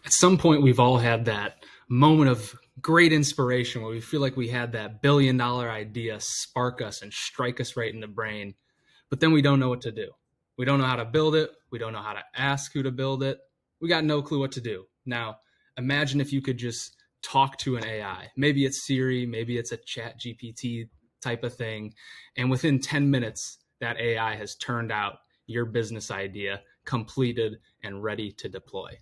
At some point, we've all had that moment of great inspiration where we feel like we had that $1 billion idea spark us and strike us right in the brain, but then we don't know what to do. We don't know how to build it. We don't know how to ask who to build it. We got no clue what to do. Now, imagine if you could just talk to an AI. Maybe it's Siri, maybe it's a chat GPT type of thing. And within 10 minutes, that AI has turned out your business idea completed and ready to deploy.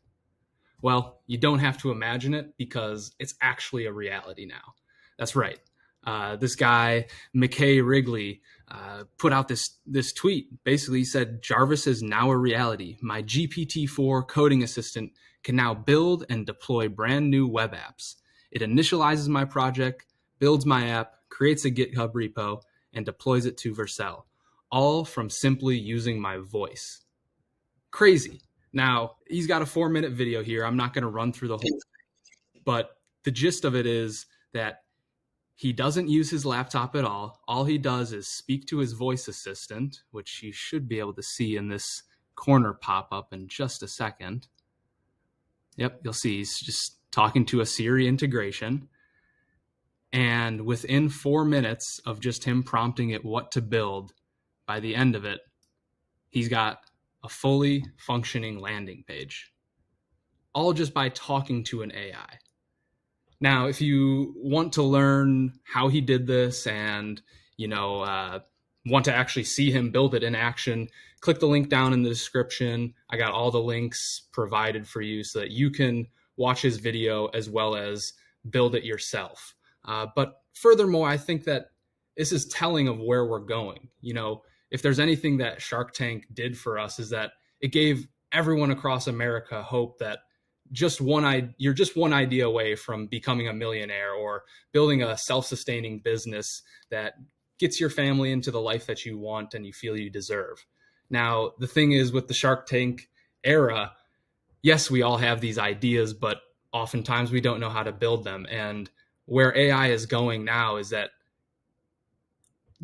Well, you don't have to imagine it because it's actually a reality now. That's right. This guy, McKay Wrigley, put out this tweet. Basically, he said, Jarvis is now a reality. My GPT-4 coding assistant can now build and deploy brand new web apps. It initializes my project, builds my app, creates a GitHub repo, and deploys it to Vercel, all from simply using my voice. Crazy. Now, he's got a 4-minute video here. I'm not going to run through the whole thing, but the gist of it is that he doesn't use his laptop at all. All he does is speak to his voice assistant, which you should be able to see in this corner pop-up in just a second. Yep, you'll see he's just talking to a Siri integration. And within 4 minutes of just him prompting it what to build, by the end of it, he's got a fully functioning landing page, all just by talking to an AI. Now, if you want to learn how he did this and, want to actually see him build it in action, click the link down in the description. I got all the links provided for you so that you can watch his video as well as build it yourself. But furthermore, I think that this is telling of where we're going. If there's anything that Shark Tank did for us is that it gave everyone across America hope that you're just one idea away from becoming a millionaire or building a self-sustaining business that gets your family into the life that you want and you feel you deserve. Now, the thing is with the Shark Tank era, yes, we all have these ideas, but oftentimes we don't know how to build them. And where AI is going now is that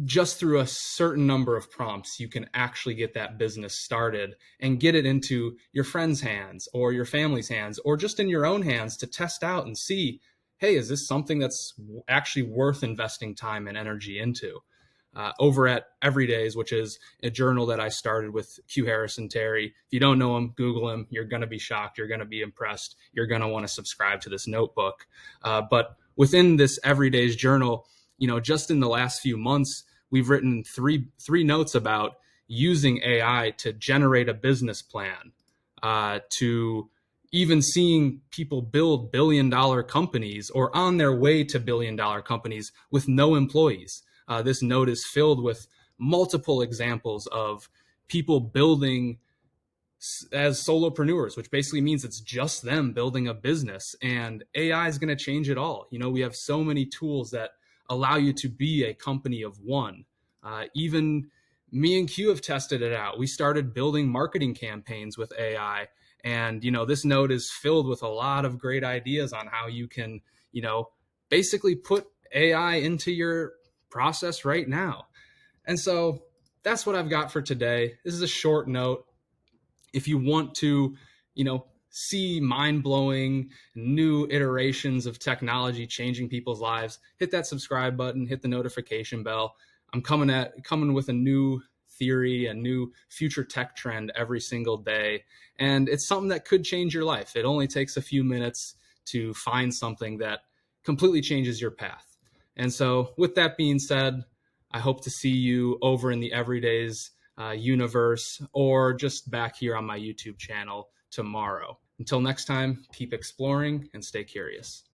just through a certain number of prompts, you can actually get that business started and get it into your friends' hands or your family's hands or just in your own hands to test out and see, hey, is this something that's actually worth investing time and energy into? Over at Everydays, which is a journal that I started with Q Harrison Terry. If you don't know him, Google him. You're going to be shocked. You're going to be impressed. You're going to want to subscribe to this notebook. But within this Everydays journal, just in the last few months, we've written three notes about using AI to generate a business plan, to even seeing people build billion-dollar companies or on their way to billion-dollar companies with no employees. This note is filled with multiple examples of people building as solopreneurs, which basically means it's just them building a business, and AI is going to change it all. We have so many tools that allow you to be a company of one. Even me and Q have tested it out. We started building marketing campaigns with AI, and this note is filled with a lot of great ideas on how you can basically put AI into your process right now. And so that's what I've got for today. This is a short note. If you want to see mind-blowing new iterations of technology changing people's lives, hit that subscribe button, hit the notification bell. I'm coming with a new theory, a new future tech trend every single day. And it's something that could change your life. It only takes a few minutes to find something that completely changes your path. And so with that being said, I hope to see you over in the Everydays universe or just back here on my YouTube channel tomorrow. Until next time, keep exploring and stay curious.